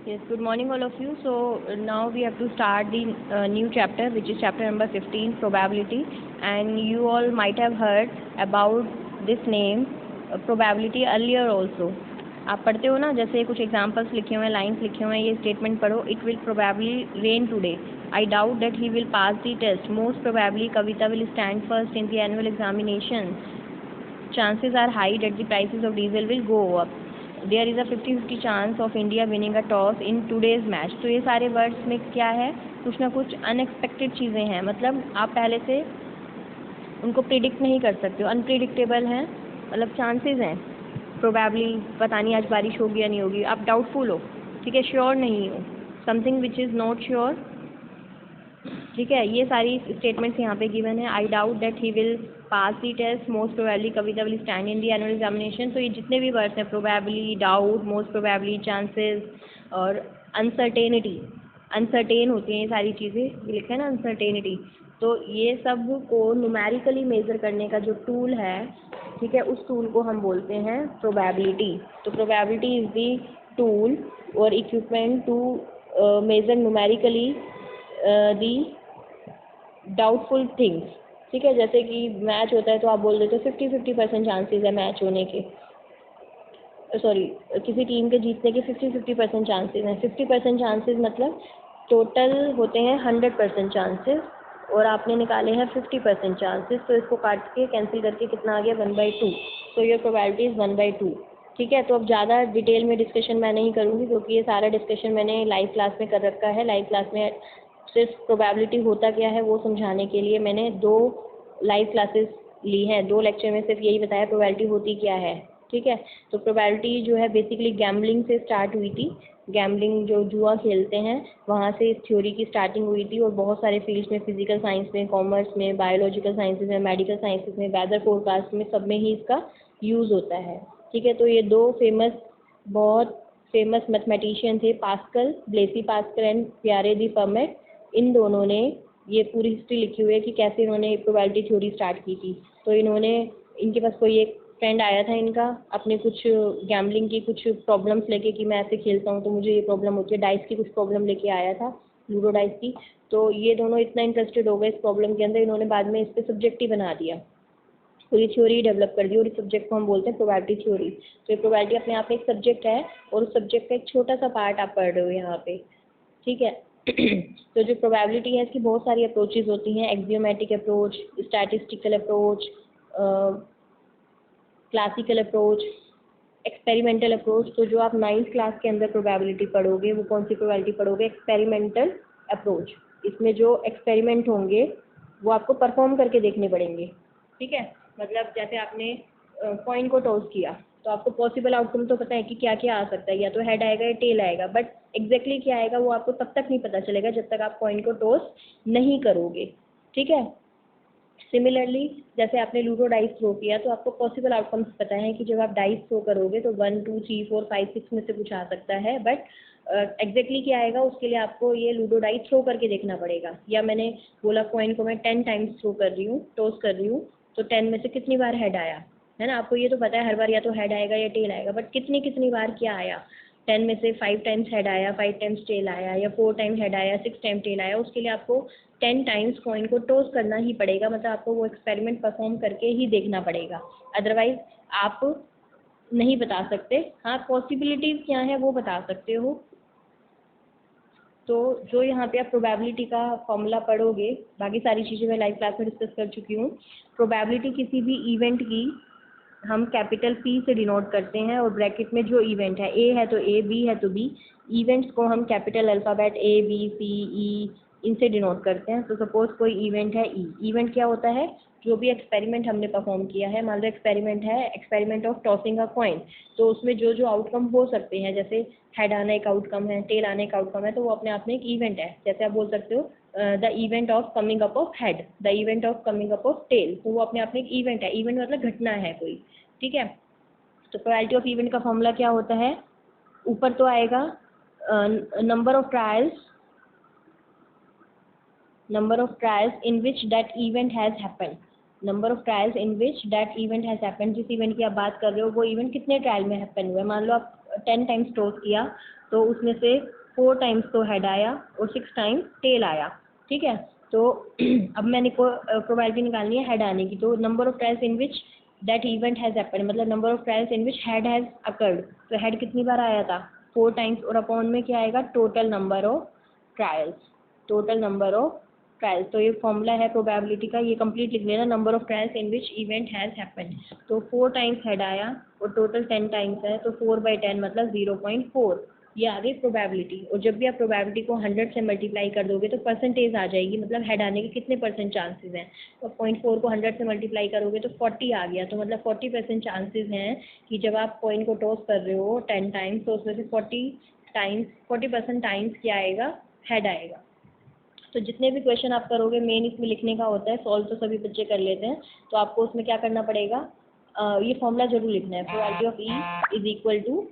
Yes, good morning all of you. So now we have to start the new chapter, which is chapter number 15, probability. And you all might have heard about this name, probability earlier also. आप पढ़ते हो ना, जैसे कुछ examples लिखे हुए हैं, lines लिखे हुए हैं, ये स्टेटमेंट पढ़ो. It will probably rain today. I doubt that he will pass the test. Most probably Kavita will stand first in the annual examination. Chances are high that the prices of diesel will go up. There is a 50-50 chance of India winning a toss in today's match. तो ये सारे words में क्या है, कुछ ना कुछ unexpected चीज़ें हैं. मतलब आप पहले से उनको प्रिडिक्ट नहीं कर सकते हो, अनप्रिडिक्टेबल हैं, मतलब चांसेस हैं. प्रोबेबली पता नहीं आज बारिश होगी या नहीं होगी, आप डाउटफुल हो, ठीक है, श्योर नहीं हो. Something which is not sure, ठीक है. ये सारी स्टेटमेंट्स यहाँ पे गिवन है. I doubt that he will pass the test. Most probably Kavita will stand in the annual examination. तो ये जितने भी वर्ड्स हैं, probably, doubt, most probably, chances और अनसर्टेनिटी, अनसर्टेन होती हैं ये सारी चीज़ें, ये लिखा है ना अनसर्टेनिटी. तो ये सब को न्यूमेरिकली मेज़र करने का जो टूल है, ठीक है, उस टूल को हम बोलते हैं प्रोबेबिलिटी. तो प्रोबेबिलिटी इज़ दी टूल और equipment to measure numerically the doubtful things, ठीक है. जैसे कि मैच होता है तो आप बोल देते हो 50-50% चांसेस है मैच होने के, सॉरी, किसी टीम के जीतने के 50-50% चांसेस हैं. 50% चांसेस मतलब टोटल होते हैं 100% चांसेस, और आपने निकाले हैं 50% चांसेस. तो इसको काट के कैंसिल करके कितना आ गया, 1/2. तो ये प्रोबेबिलिटी इज़ 1/2, ठीक है. तो अब ज़्यादा डिटेल में डिस्कशन मैं नहीं करूँगी, क्योंकि ये सारा डिस्कशन मैंने लाइव क्लास में कर रखा है. लाइव क्लास में सिर्फ प्रोबेबिलिटी होता क्या है वो समझाने के लिए मैंने 2 लाइव क्लासेस ली हैं. 2 लेक्चर में सिर्फ यही बताया प्रोबेबिलिटी होती क्या है, ठीक है. तो प्रोबेबिलिटी जो है बेसिकली गैम्बलिंग से स्टार्ट हुई थी. गैम्बलिंग जो जुआ खेलते हैं वहाँ से इस थ्योरी की स्टार्टिंग हुई थी, और बहुत सारे फील्ड्स में, फिजिकल साइंस में, कॉमर्स में, बायोलॉजिकल साइंसेज में, मेडिकल साइंसेज में, वेदर फोरकास्ट में, सब में ही इसका यूज़ होता है, ठीक है. तो ये 2 बहुत फेमस मैथमेटिशियन थे, Pascal, Blaise Pascal and Pierre de Fermat. इन दोनों ने ये पूरी हिस्ट्री लिखी हुई है कि कैसे इन्होंने प्रोबेबिलिटी थ्योरी स्टार्ट की थी. तो इनके पास कोई एक फ्रेंड आया था इनका, अपने कुछ गैम्बलिंग की कुछ प्रॉब्लम्स लेके कि मैं ऐसे खेलता हूँ तो मुझे ये प्रॉब्लम होती है. डाइस की कुछ प्रॉब्लम लेके आया था, लूडो डाइस की. तो ये दोनों इतना इंटरेस्टेड हो गए इस प्रॉब्लम के अंदर, इन्होंने बाद में इस पर सब्जेक्ट ही बना दिया, पूरी थ्योरी डेवलप कर दी, और इस सब्जेक्ट को हम बोलते हैं प्रोबेबिलिटी थ्योरी. तो ये प्रोबेबिलिटी अपने आप में एक सब्जेक्ट है, और उस सब्जेक्ट का एक छोटा सा पार्ट आप पढ़ रहे हो यहाँ पे, ठीक है. तो जो प्रोबेबिलिटी है इसकी बहुत सारी अप्रोचेज होती हैं. Axiomatic approach, statistical approach, classical approach, experimental approach. तो जो आप 9th क्लास के अंदर प्रोबेबिलिटी पढ़ोगे वो कौन सी प्रोबेबिलिटी पढ़ोगे, एक्सपेरिमेंटल अप्रोच. इसमें जो एक्सपेरिमेंट होंगे वो आपको परफॉर्म करके देखने पड़ेंगे, ठीक है. मतलब जैसे आपने कॉइन को टॉस किया तो आपको पॉसिबल आउटकम तो पता है कि क्या क्या आ सकता है, या तो हेड आएगा या टेल आएगा, बट एग्जैक्टली क्या आएगा वो आपको तब तक नहीं पता चलेगा जब तक आप कॉइन को टॉस नहीं करोगे, ठीक है. सिमिलरली जैसे आपने लूडो डाइस थ्रो किया तो आपको पॉसिबल आउटकम्स पता है कि जब आप डाइस थ्रो करोगे तो 1, 2, 3, 4, 5, 6 में से कुछ आ सकता है, बट एग्जैक्टली क्या आएगा उसके लिए आपको ये लूडो डाइस थ्रो करके देखना पड़ेगा. या मैंने बोला कॉइन को मैं 10 टाइम्स थ्रो कर रही हूँ, टॉस कर रही हूँ, तो 10 में से कितनी बार हेड आया, है ना. आपको ये तो पता है हर बार या तो हेड आएगा या टेल आएगा, बट कितनी बार क्या आया. 10 में से 5 टाइम्स हेड आया, 5 टाइम्स टेल आया, या 4 टाइम हेड आया, 6 टाइम टेल आया. उसके लिए आपको 10 टाइम्स कॉइन को टॉस करना ही पड़ेगा. मतलब आपको वो एक्सपेरिमेंट परफॉर्म करके ही देखना पड़ेगा, अदरवाइज आप नहीं बता सकते. हाँ, पॉसिबिलिटीज़ क्या है वो बता सकते हो. तो जो यहाँ पे आप प्रोबेबिलिटी का फॉर्मूला पढ़ोगे, बाकी सारी चीज़ें मैं लाइव क्लास में डिस्कस कर चुकी हूँ. प्रोबेबिलिटी किसी भी इवेंट की हम कैपिटल P से डिनोट करते हैं, और ब्रैकेट में जो इवेंट है, A है तो A, B है तो B, इवेंट्स को हम capital alphabet A, B, C, E इनसे डिनोट करते हैं. तो सपोज कोई इवेंट है E. इवेंट क्या होता है, जो भी एक्सपेरिमेंट हमने परफॉर्म किया है, मान लो एक्सपेरिमेंट है, experiment of tossing a coin, तो उसमें जो जो आउटकम हो सकते हैं, जैसे हेड आने का आउटकम है, टेल आने का आउटकम है, तो वो अपने आप में एक इवेंट है. जैसे आप बोल सकते हो the event of coming up of head, the event of coming up of tail, तो वो अपने आप में एक इवेंट है. इवेंट मतलब घटना है कोई, ठीक है. तो प्रोबेबिलिटी ऑफ इवेंट का फॉर्मूला क्या होता है, ऊपर तो आएगा number of trials in which that event has happened. Number of trials in which that event has happened. जिस इवेंट की आप बात कर रहे हो वो इवेंट कितने ट्रायल में हैपन हुआ है. मान लो आप 10 टाइम्स टॉस किया तो उसमें से 4 टाइम्स तो हेड आया और 6 टाइम्स टेल आया, ठीक है। तो अब मैंने को प्रोबेबिलिटी निकालनी है हेड आने की, तो number of trials in which that event has happened, मतलब number of trials in which head has occurred, तो हेड कितनी बार आया था 4 टाइम्स, और अपॉन में क्या आएगा total number of trials, total number of trials. तो ये फॉर्मूला है प्रोबेबिलिटी का, ये कंप्लीट लिख लेना, number of trials in which event has happened. तो 4 टाइम्स हेड आया और टोटल 10 टाइम्स है, तो 4/10 मतलब 0.4, ये आ गई प्रोबेबिलिटी। और जब भी आप प्रोबेबिलिटी को 100 से मल्टीप्लाई कर दोगे तो परसेंटेज आ जाएगी, मतलब हेड आने के कितने परसेंट चांसेस हैं। तो 0.4 को 100 से मल्टीप्लाई करोगे तो 40 आ गया, तो मतलब 40% चांसेस हैं कि जब आप कॉइन को टॉस कर रहे हो 10 टाइम्स तो उसमें से 40% टाइम्स क्या आएगा, हेड आएगा। तो जितने भी क्वेश्चन आप करोगे मेन इसमें लिखने का होता है, सॉल्व तो सभी बच्चे कर लेते हैं, तो आपको उसमें क्या करना पड़ेगा, ये फॉर्मूला जरूर लिखना है, probability of E is equal to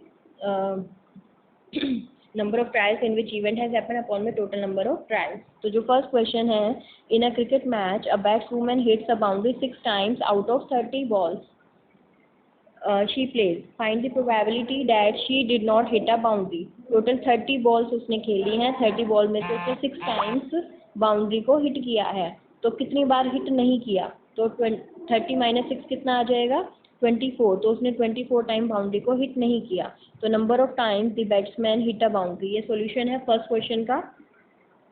number of trials in which event has happened upon में टोटल नंबर ऑफ ट्रायल्स। तो जो फर्स्ट क्वेश्चन है, in a cricket match a batswoman hits a boundary 6 times out of 30 balls she plays, find the probability that she did not hit a boundary। Total 30 balls उसने खेली हैं, 30 ball में से उसने 6 times boundary को hit किया है, तो कितनी बार हिट नहीं किया, तो 30 - 6 कितना आ जाएगा 24, तो उसने 24 टाइम बाउंड्री को हिट नहीं किया। तो number of times the batsman hit a boundary, ये सॉल्यूशन है फर्स्ट क्वेश्चन का।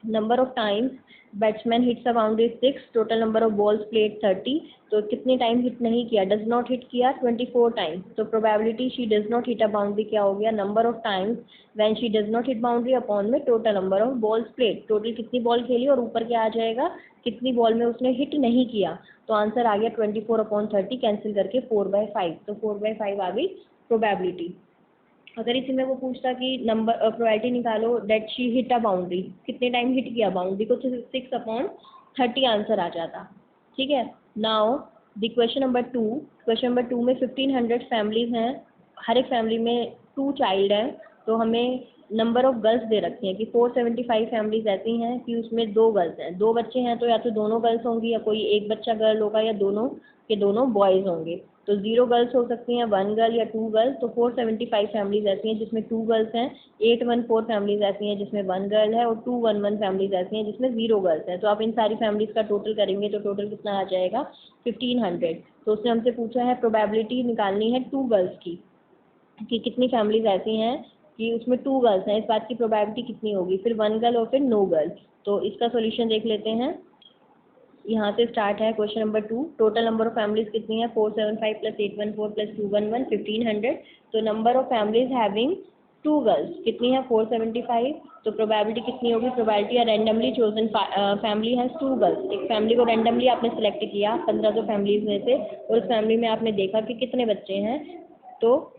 Number of times batsman hits a boundary 6, total number of balls played 30, तो कितने टाइम हिट नहीं किया, डज नॉट हिट किया 24 टाइम्स, तो probability she does not hit a boundary क्या हो गया, number of times when she does not hit boundary upon में total number of balls played, total कितनी बॉल खेली और ऊपर क्या आ जाएगा कितनी बॉल में उसने हिट नहीं किया, तो आंसर आ गया 24/30, कैंसिल करके 4/5, तो 4/5 आ गई प्रोबेबिलिटी। अगर इसी में वो पूछता कि नंबर प्रोबेबिलिटी निकालो that she hit a boundary, कितने टाइम हिट किया बाउंड्री को, तो 6/30 आंसर आ जाता, ठीक है। Now the question number 2, question number 2 में 1500 फैमिलीज हैं, हर एक फैमिली में 2 चाइल्ड हैं, तो हमें नंबर ऑफ गर्ल्स दे रखी हैं कि 475 फैमिलीज ऐसी हैं कि उसमें 2 गर्ल्स हैं, 2 बच्चे हैं तो या तो दोनों गर्ल्स होंगी या कोई एक बच्चा गर्ल होगा या दोनों के दोनों बॉयज़ होंगे, तो 0 गर्ल्स हो सकती हैं, 1 गर्ल या 2 गर्ल्स, तो 475 फैमिलीज ऐसी हैं जिसमें 2 गर्ल्स हैं, 814 फैमिलीज ऐसी हैं जिसमें 1 गर्ल है और 211 फैमिलीज ऐसी हैं जिसमें 0 गर्ल्स हैं। तो आप इन सारी फैमिलीज का टोटल करेंगे तो टोटल कितना आ जाएगा 1500। तो उसने हमसे पूछा है प्रोबेबिलिटी निकालनी है 2 गर्ल्स की, कि कितनी फैमिलीज ऐसी हैं कि उसमें 2 गर्ल्स हैं, इस बात की प्रोबेबिलिटी कितनी होगी, फिर 1 गर्ल और फिर नो गर्ल। तो इसका सोल्यूशन देख लेते हैं, यहाँ से स्टार्ट है question number 2, total number of families कितनी है 475 + 814 + 211 1500, तो number of families having 2 girls कितनी है 475, तो प्रोबेबिलिटी कितनी होगी, probability randomly chosen family has 2 girls, एक फैमिली को रैंडमली आपने सेलेक्ट किया 1500 फैमिलीज में से और उस फैमिली में आपने देखा कि कितने बच्चे हैं, तो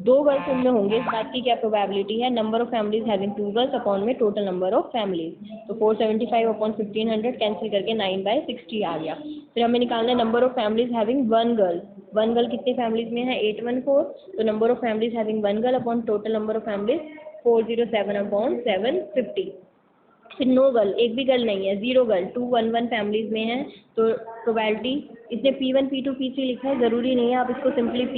2 गर्ल्स उनमें होंगे, इस बात की क्या प्रोबेबिलिटी है, number of families having 2 girls upon में टोटल नंबर ऑफ फैमिलीज, तो 475/1500 कैंसिल करके 9/60 आ गया। फिर हमें निकालना है number of families having 1 girl, 1 girl कितनी फैमिलीज में है 814, तो number of families having 1 girl upon total number of families 407/750। फिर नो गर्ल, एक भी गर्ल नहीं है, 0 गर्ल, 211 फैमिलीज में है, तो प्रोबेबिलिटी इसने P1 P2 P3 लिखा है, ज़रूरी नहीं है, आप इसको सिंपली P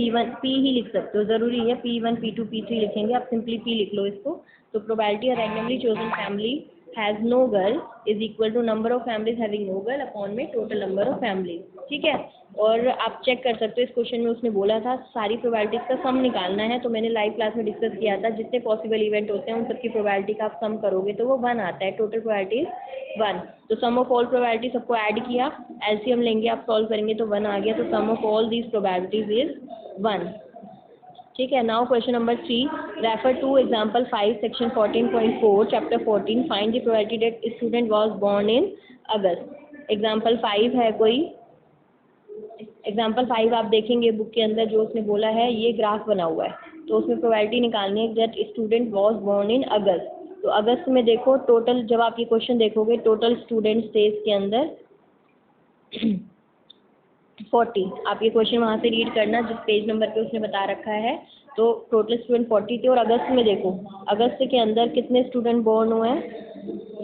ही लिख सकते हो, ज़रूरी है P1 P2 P3 लिखेंगे, आप सिंपली P लिख लो इसको। तो probability randomly chosen family has no girl is equal to number of families having no girl upon में टोटल नंबर ऑफ फैमिलीज, ठीक है। और आप चेक कर सकते हो इस क्वेश्चन में उसने बोला था सारी प्रोबेबिलिटीज़ का सम निकालना है, तो मैंने लाइव क्लास में डिस्कस किया था, जितने पॉसिबल इवेंट होते हैं उन सबकी प्रोबेबिलिटी का आप सम करोगे तो वो 1 आता है, टोटल प्रोबेबिलिटीज 1, तो सम ऑफ ऑल प्रोबेबिलिटी सबको ऐड किया, एलसीएम लेंगे आप सॉल्व करेंगे तो 1 आ गया, तो sum of all these probabilities is 1, ठीक है। Now question number 3, refer to example 5 section 14.4 chapter 14, find the probability that student was born in August. Example 5 है कोई, एग्जाम्पल 5 आप देखेंगे बुक के अंदर जो उसने बोला है, ये ग्राफ बना हुआ है, तो उसमें प्रोबेबिलिटी निकालनी है that student was born in August. तो अगस्त में देखो टोटल, जब आप ये क्वेश्चन देखोगे टोटल स्टूडेंट्स थे इसके अंदर 40। आप ये क्वेश्चन वहाँ से रीड करना जिस पेज नंबर पे उसने बता रखा है। तो टोटल स्टूडेंट 40 थे और अगस्त में देखो, अगस्त के अंदर कितने स्टूडेंट बॉर्न हुए हैं?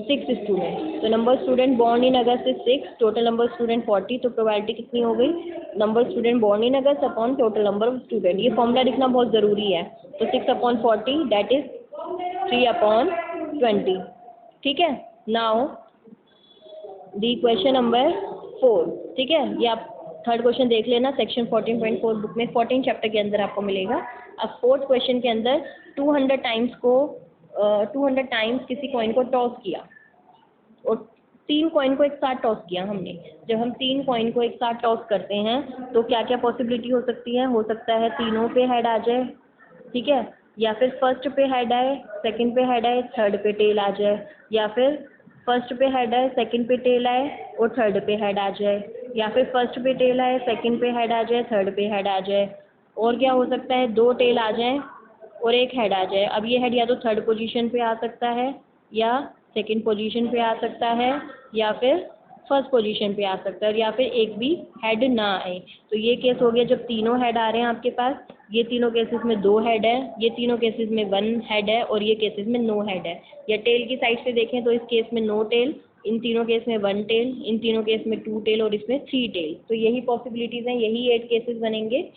6 स्टूडेंट। तो number student born in August is 6, total number student 40। तो प्रोबेबिलिटी कितनी हो गई? Number student born in August upon total number of student. ये फॉर्मूला लिखना बहुत ज़रूरी है। तो 6/40 दैट इज 3/20। ठीक है। Now the question number 4। ठीक है, ये आप थर्ड क्वेश्चन देख लेना सेक्शन 14.4 बुक में 14 चैप्टर के अंदर आपको मिलेगा। अब फोर्थ क्वेश्चन के अंदर 200 टाइम्स किसी कॉइन को टॉस किया और 3 कॉइन को एक साथ टॉस किया हमने। जब हम 3 कॉइन को एक साथ टॉस करते हैं तो क्या क्या पॉसिबिलिटी हो सकती है? हो सकता है तीनों पे हेड आ जाए, ठीक है, या फिर फर्स्ट पे हेड आए, सेकंड पे हेड आए, थर्ड पे टेल आ जाए, या फिर फर्स्ट पे हेड आए, सेकंड पे टेल आए और थर्ड पे हेड आ जाए, या फिर फर्स्ट पे टेल आए, सेकंड पे हेड आ जाए, थर्ड पे हेड आ जाए। और क्या हो सकता है? 2 टेल आ जाए और 1 हेड आ जाए। अब ये हेड या तो थर्ड पोजीशन पे आ सकता है, या सेकंड पोजीशन पे आ सकता है, या फिर फर्स्ट पोजीशन पे आ सकता है, या फिर एक भी हेड ना आए। तो ये केस हो गया जब तीनों हेड आ रहे हैं आपके पास। ये तीनों केसेस में 2 हेड है, ये तीनों केसेस में 1 हेड है, और ये केसेस में नो हेड है। या टेल की साइड से देखें तो इस केस में नो टेल, इन तीनों केस में 1 टेल, इन तीनों केस में 2 टेल और इसमें 3 टेल। तो यही पॉसिबिलिटीज़ हैं, यही 8 केसेस बनेंगे।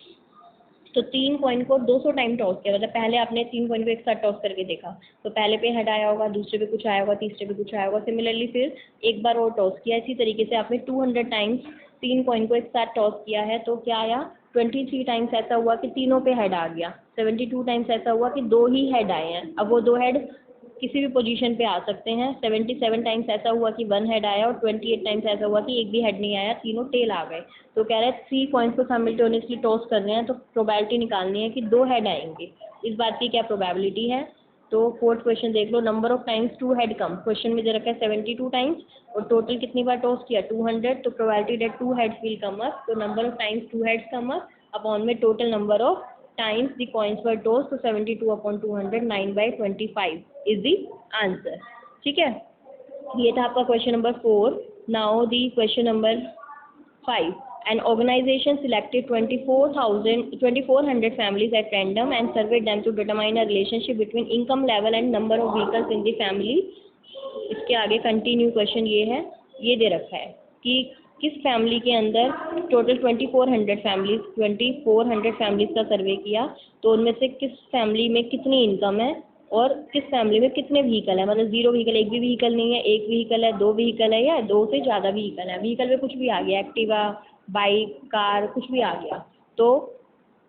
तो 3 कॉइन को 200 टाइम टॉस किया, मतलब पहले आपने 3 कॉइन को एक साथ टॉस करके देखा, तो पहले पे हेड आया होगा, दूसरे पे कुछ आया होगा, तीसरे पे कुछ आया होगा। सिमिलरली फिर एक बार और टॉस किया। इसी तरीके से आपने 200 टाइम्स 3 कॉइन को एक साथ टॉस किया है। तो क्या आया? 23 टाइम्स ऐसा हुआ कि तीनों पे हेड आ गया, 72 टाइम्स ऐसा हुआ कि 2 ही हेड आए हैं। अब वो 2 हेड किसी भी पोजीशन पे आ सकते हैं। 77 टाइम्स ऐसा हुआ कि 1 हेड आया, और 28 टाइम्स ऐसा हुआ कि एक भी हेड नहीं आया, तीनों टेल आ गए। तो कह रहे हैं 3 कॉइन्स को साइमल्टेनियसली टॉस कर रहे हैं, तो प्रोबेबिलिटी निकालनी है कि 2 हेड आएंगे। इस बात की क्या प्रोबेबिलिटी है? तो फोर्थ क्वेश्चन देख लो। Number of times 2 head come, question में दे रखा है 72 टाइम्स और टोटल कितनी बार टॉस किया? 200। तो probability that 2 heads will come up, तो number of times 2 heads come up upon में total number of times the coins were tossed. तो 72/200 9/25 इज द आंसर। ठीक है, ये था आपका question number 4। Now the question number 5. An organization selected 2400 families at random and surveyed them to determine a relationship between income level and number of vehicles in the family. इसके आगे continue question ये है, ये दे रखा है कि किस family के अंदर टोटल 2400 फैमिलीज का सर्वे किया, तो उनमें से किस फैमिली में कितनी इनकम है और किस फैमिली में कितने व्हीकल है। मतलब 0 व्हीकल, एक भी व्हीकल नहीं है, 1 व्हीकल है, 2 व्हीकल है, या 2 से ज़्यादा व्हीकल है। व्हीकल में कुछ भी आ गया, एक्टिवा, बाइक, कार, कुछ भी आ गया। तो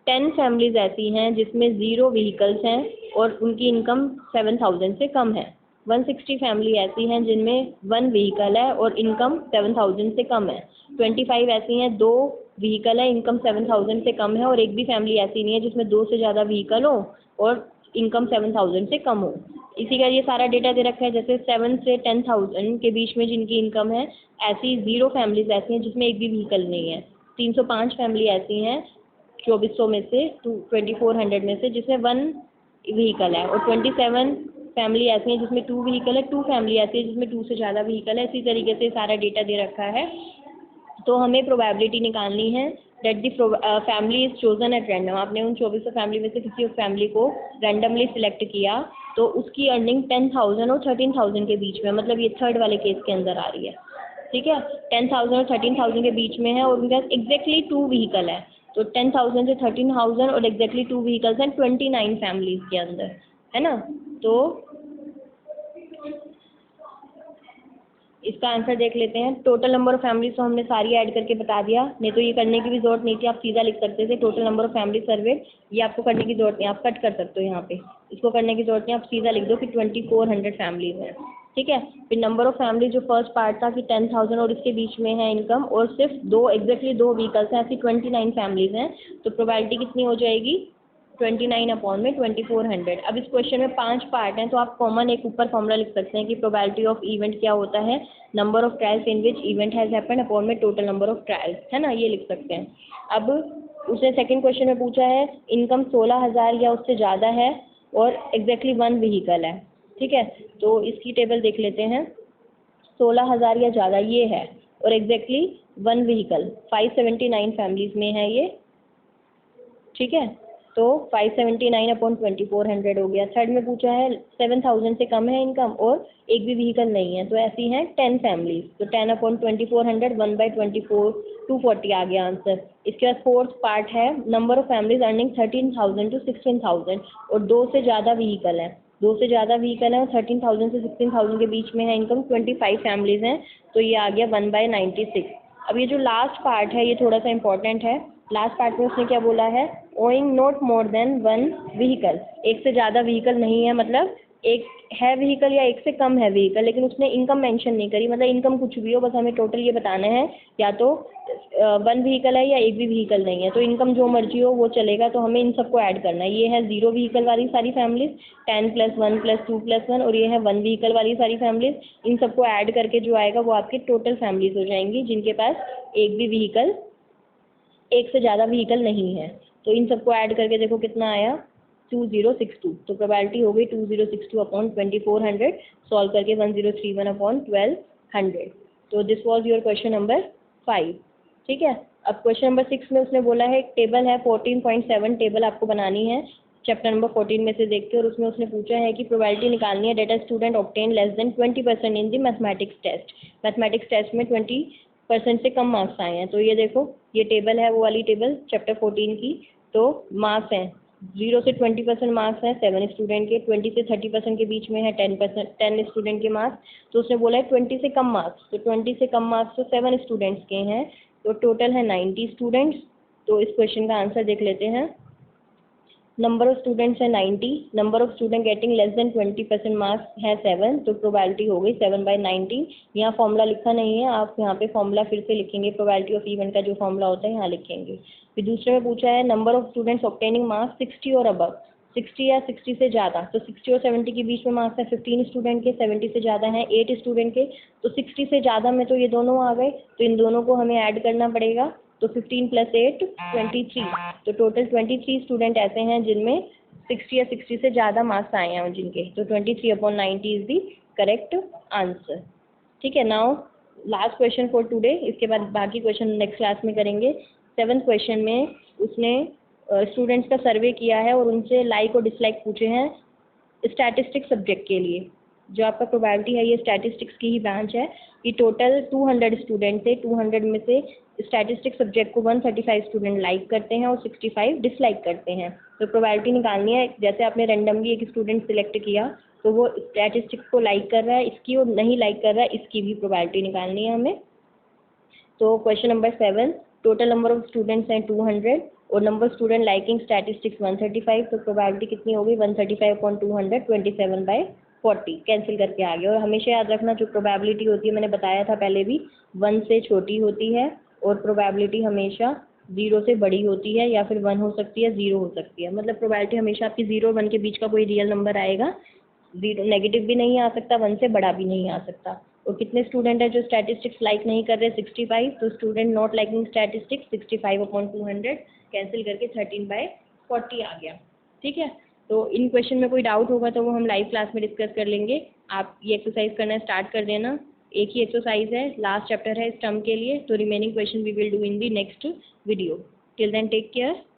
10 फैमिलीज ऐसी हैं जिसमें 0 व्हीकल्स हैं और उनकी इनकम 7000 से कम है। 160 फैमिली ऐसी हैं जिनमें 1 व्हीकल है और इनकम 7000 से कम है। 25 ऐसी हैं 2 व्हीकल है, इनकम 7000 से कम है, और एक भी फैमिली ऐसी नहीं है जिसमें 2 से ज़्यादा व्हीकल हो और इनकम 7000 से कम हो। इसी का ये सारा डेटा दे रखा है। जैसे 7 से 10,000 के बीच में जिनकी इनकम है, ऐसी 0 फैमिलीज ऐसी हैं जिसमें एक भी व्हीकल नहीं है। 305 फैमिली ऐसी हैं 2400 में से, 2400 में से, जिसमें 1 व्हीकल है, और 27 फैमिली ऐसी हैं जिसमें 2 व्हीकल है, 2 फैमिली ऐसी है जिसमें 2 से ज़्यादा व्हीकल है। इसी तरीके से सारा डेटा दे रखा है। तो हमें प्रोबेबिलिटी निकालनी है that the family is chosen at random. आपने उन 2400 फैमिली में से किसी फैमिली को रैंडमली सिलेक्ट किया, तो उसकी अर्निंग 10,000 और 13,000 के बीच में, मतलब ये थर्ड वाले केस के अंदर आ रही है। ठीक है, 10,000 और 13,000 के बीच में है और उनके पास एग्जैक्टली 2 व्हीकल है। तो 10,000 से 13,000 और एग्जैक्टली 2 व्हीकल्स हैं 29 फैमिलीज के अंदर, है ना। तो इसका आंसर देख लेते हैं। टोटल नंबर ऑफ फैमिलीज तो हमने सारी ऐड करके बता दिया, नहीं तो ये करने की भी जरूरत नहीं थी, आप सीधा लिख सकते थे टोटल नंबर ऑफ फैमिली सर्वे। ये आपको करने की जरूरत नहीं, आप कट कर सकते हो यहाँ पे, इसको करने की जरूरत नहीं, आप सीधा लिख दो कि 2400 फैमिलीज हैं। ठीक है, फिर नंबर ऑफ फैमिली जो फर्स्ट पार्ट था कि 10,000 और इसके बीच में है इनकम, और सिर्फ 2 एग्जैक्टली 2 व्हीकल्स हैं, ऐसी 29 फैमिलीज हैं। तो प्रोबेबिलिटी कितनी हो जाएगी? 29 अपॉन में 2400। अब इस क्वेश्चन में 5 पार्ट हैं, तो आप कॉमन एक ऊपर फॉर्मूला लिख सकते हैं कि प्रोबेबिलिटी ऑफ इवेंट क्या होता है, number of trials in which event has happened upon में टोटल नंबर ऑफ ट्रायल्स, है ना, ये लिख सकते हैं। अब उसने सेकंड क्वेश्चन में पूछा है इनकम 16,000 या उससे ज़्यादा है और एग्जैक्टली 1 व्हीकल है। ठीक है, तो इसकी टेबल देख लेते हैं। 16,000 या ज़्यादा ये है और एग्जैक्टली 1 व्हीकल, 579 फैमिलीज में है ये, ठीक है। तो 579 अपॉन 2400 हो गया। थर्ड में पूछा है 7000 से कम है इनकम और एक भी व्हीकल नहीं है, तो ऐसी हैं 10 फैमिलीज, तो 10 अपॉन 2400 1/24 240 आ गया आंसर। इसके बाद फोर्थ पार्ट है number of families earning 13,000 to 16,000 और दो से ज़्यादा व्हीकल है, दो से ज़्यादा व्हीकल है और 13,000 से 16,000 के बीच में है इनकम, 25 फैमिलीज हैं, तो ये आ गया 1/96। अब ये जो लास्ट पार्ट है ये थोड़ा सा इंपॉर्टेंट है। लास्ट पार्ट में उसने क्या बोला है, owing not more than 1 vehicle, एक से ज़्यादा व्हीकल नहीं है, मतलब एक है व्हीकल या एक से कम है व्हीकल, लेकिन उसने इनकम मेंशन नहीं करी, मतलब इनकम कुछ भी हो, बस हमें टोटल ये बताना है या तो 1 व्हीकल है या एक भी व्हीकल नहीं है, तो इनकम जो मर्जी हो वो चलेगा, तो हमें इन सबको ऐड करना है। ये है 0 व्हीकल वाली सारी फैमिलीज, 10 + 1 + 2 + 1, और ये है 1 व्हीकल वाली सारी फैमिलीज। इन सबको ऐड करके जो आएगा वो आपकी टोटल फैमिलीज हो जाएंगी जिनके पास एक भी व्हीकल, एक से ज़्यादा व्हीकल नहीं है। तो इन सबको ऐड करके देखो कितना आया, 2062। तो प्रोबेबिलिटी हो गई 2062 अपॉन 2400, सॉल्व करके 1031 अपॉन 1200। तो this was your question number 5, ठीक है। अब क्वेश्चन नंबर 6 में उसने बोला है एक टेबल है 14.7 टेबल आपको बनानी है चैप्टर नंबर 14 में से देख के, और उसमें उसने पूछा है कि प्रोबेबिलिटी निकालनी है that a student obtain less than 20% in the mathematics test. Mathematics test में 20% से कम मार्क्स आए हैं। तो ये देखो ये टेबल है वो वाली टेबल चैप्टर 14 की, तो मार्क्स हैं 0 से 20% मार्क्स हैं 7 स्टूडेंट के, 20 से 30% के बीच में है 10 स्टूडेंट के मार्क्स। तो उसने बोला है 20 से कम मार्क्स, तो 20 से कम मार्क्स तो 7 स्टूडेंट्स के हैं, तो टोटल है 90 स्टूडेंट्स। तो इस क्वेश्चन का आंसर देख लेते हैं। नंबर ऑफ स्टूडेंट्स है 90, number of student getting less than 20% marks है 7, तो प्रोबेबिलिटी हो गई 7/19। यहाँ फॉर्मूला लिखा नहीं है, आप यहाँ पे फॉर्मूला फिर से लिखेंगे, प्रोबेबिलिटी ऑफ इवेंट का जो फॉर्मूला होता है यहाँ लिखेंगे। फिर दूसरे में पूछा है number of students obtaining marks 60 और अबव, 60 या 60 से ज़्यादा, तो 60 और 70 के बीच में मार्क्स है 15 स्टूडेंट के, 70 से ज़्यादा हैं 8 स्टूडेंट के, तो 60 से ज़्यादा में तो ये दोनों आ गए, तो इन दोनों को हमें ऐड करना पड़ेगा, तो 15 + 8 23, तो टोटल 23 स्टूडेंट ऐसे हैं जिनमें 60 या 60 से ज़्यादा मार्क्स आए हैं जिनके, तो 23/90 इज़ दी करेक्ट आंसर, ठीक है। Now last question for today, इसके बाद बाकी क्वेश्चन नेक्स्ट क्लास में करेंगे। 7th क्वेश्चन में उसने स्टूडेंट्स का सर्वे किया है और उनसे लाइक और डिसलाइक पूछे हैं स्टैटिस्टिक्स सब्जेक्ट के लिए। जो आपका प्रोबेबिलिटी है ये स्टैटिस्टिक्स की ही ब्रांच है कि टोटल 200 स्टूडेंट थे, 200 में से स्टैटिस्टिक्स सब्जेक्ट को 135 स्टूडेंट लाइक करते हैं और 65 डिसलाइक करते हैं। तो प्रोबेबिलिटी निकालनी है, जैसे आपने रैंडमली एक स्टूडेंट सिलेक्ट किया तो वो स्टैटिस्टिक्स को लाइक कर रहा है इसकी और नहीं लाइक कर रहा है इसकी भी प्रोबेबिलिटी निकालनी है हमें। तो question number 7, total number of students हैं 200 और नंबर स्टूडेंट लाइकिंग स्टैटिस्टिक्स 135, तो प्रोबेबिलिटी कितनी होगी 135/200 27/40, कैंसिल करके आ गया। और हमेशा याद रखना जो प्रोबेबिलिटी होती है मैंने बताया था पहले भी 1 से छोटी होती है और प्रोबेबिलिटी हमेशा 0 से बड़ी होती है, या फिर 1 हो सकती है 0 हो सकती है, मतलब प्रोबेबिलिटी हमेशा आपकी 0 और 1 के बीच का कोई रियल नंबर आएगा, 0 नेगेटिव भी नहीं आ सकता, 1 से बड़ा भी नहीं आ सकता। और कितने स्टूडेंट हैं जो स्टैटिस्टिक्स लाइक नहीं कर रहे 65, तो student not liking statistics 65/200 cancel करके 13/40 आ गया, ठीक है। तो इन क्वेश्चन में कोई डाउट होगा तो वो हम लाइव क्लास में डिस्कस कर लेंगे। आप ये एक्सरसाइज करना स्टार्ट कर देना, एक ही एक्सरसाइज है, लास्ट चैप्टर है इस टर्म के लिए, तो remaining question we will do in the next video. Till then take care.